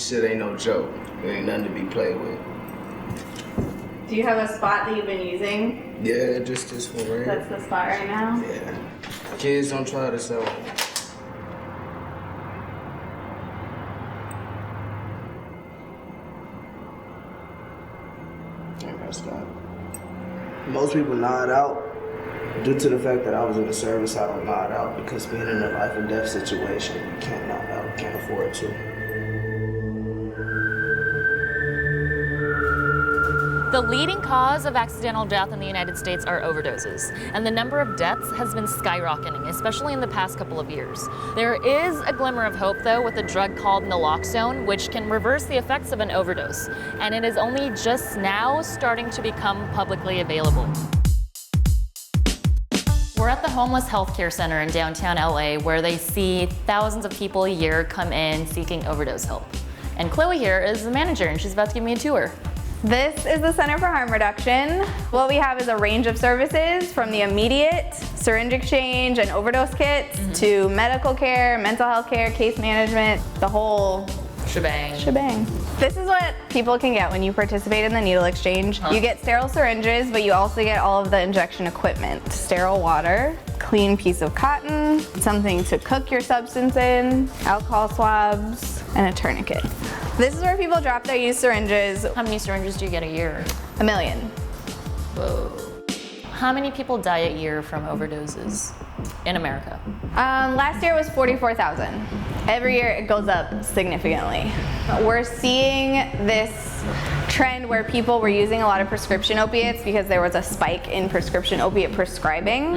shit ain't no joke. It ain't nothing to be played with. Do you have a spot that you've been using? Yeah, just this one right That's the spot right now? Yeah. Kids don't try to sell them. Most people nod out. Due to the fact that I was in the service, I don't nod out because being in a life and death situation, you can't nod out, can't afford to. The leading cause of accidental death in the United States are overdoses, and the number of deaths has been skyrocketing, especially in the past couple of years. There is a glimmer of hope, though, with a drug called Naloxone, which can reverse the effects of an overdose, and it is only just now starting to become publicly available. We're at the Homeless Healthcare Center in downtown LA, where they see thousands of people a year come in seeking overdose help. And Chloe here is the manager, and she's about to give me a tour. This is the Center for Harm Reduction. What we have is a range of services from the immediate syringe exchange and overdose kits to medical care, mental health care, case management, the whole shebang. This is what people can get when you participate in the needle exchange. You get sterile syringes, but you also get all of the injection equipment. Sterile water, clean piece of cotton, something to cook your substance in, alcohol swabs, and a tourniquet. This is where people drop their used syringes. How many syringes do you get a year? 1 million. Whoa. How many people die a year from overdoses in America? Last year was 44,000. Every year it goes up significantly. We're seeing this trend where people were using a lot of prescription opiates because there was a spike in prescription opiate prescribing.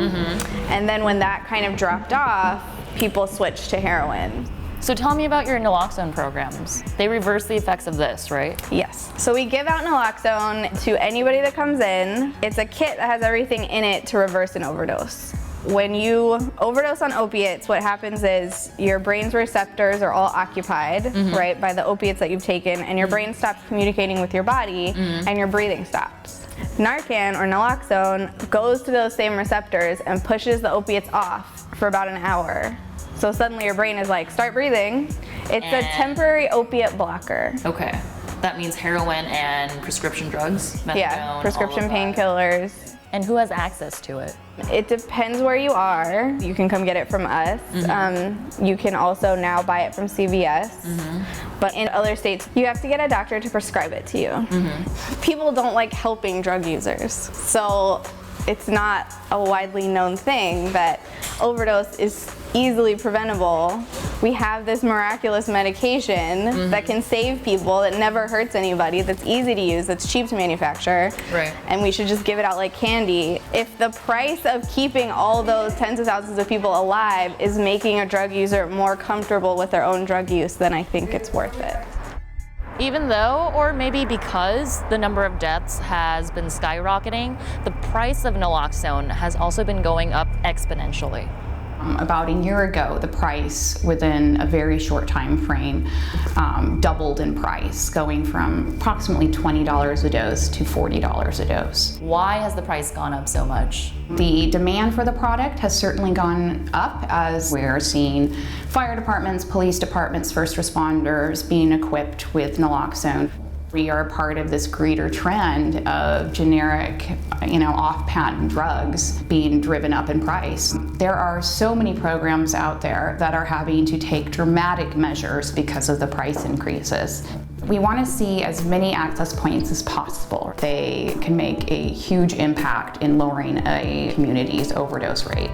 And then when that kind of dropped off, people switched to heroin. So tell me about your Naloxone programs. They reverse the effects of this, right? Yes. So we give out Naloxone to anybody that comes in. It's a kit that has everything in it to reverse an overdose. When you overdose on opiates, what happens is your brain's receptors are all occupied, right, by the opiates that you've taken, and your brain stops communicating with your body, and your breathing stops. Narcan, or Naloxone, goes to those same receptors and pushes the opiates off for about an hour. So suddenly your brain is like, start breathing. It's a temporary opiate blocker. Okay. That means heroin and prescription drugs? Methadone, yeah, prescription painkillers. And who has access to it? It depends where you are. You can come get it from us. You can also now buy it from CVS. But in other states, you have to get a doctor to prescribe it to you. People don't like helping drug users. So it's not a widely known thing that overdose is easily preventable. We have this miraculous medication that can save people, that never hurts anybody, that's easy to use, that's cheap to manufacture, and we should just give it out like candy. If the price of keeping all those tens of thousands of people alive is making a drug user more comfortable with their own drug use, then I think it's worth it. Even though, or maybe because, the number of deaths has been skyrocketing, the price of Naloxone has also been going up exponentially. About a year ago, the price within a very short time frame doubled in price, going from approximately $20 a dose to $40 a dose. Why has the price gone up so much? The demand for the product has certainly gone up as we're seeing fire departments, police departments, first responders being equipped with Naloxone. We are a part of this greater trend of generic, off-patent drugs being driven up in price. There are so many programs out there that are having to take dramatic measures because of the price increases. We want to see as many access points as possible. They can make a huge impact in lowering a community's overdose rate.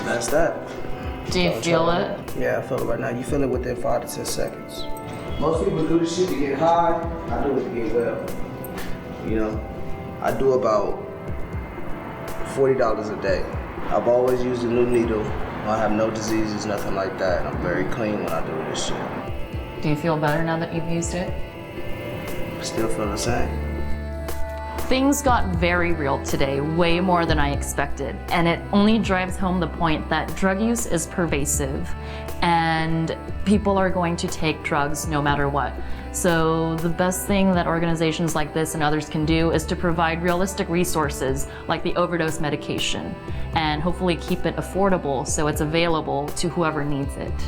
That's that. Do you feel it? Yeah, I feel it right now. You feel it within 5 to 10 seconds. Most people do this shit to get high. I do it to get well. I do about $40 a day. I've always used a new needle. I have no diseases, nothing like that. I'm very clean when I do this shit. Do you feel better now that you've used it? Still feel the same. Things got very real today, way more than I expected, and it only drives home the point that drug use is pervasive, and and people are going to take drugs no matter what. So the best thing that organizations like this and others can do is to provide realistic resources like the overdose medication, and hopefully keep it affordable so it's available to whoever needs it.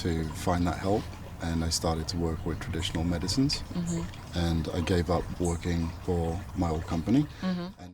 To find that help, and I started to work with traditional medicines, and I gave up working for my old company. And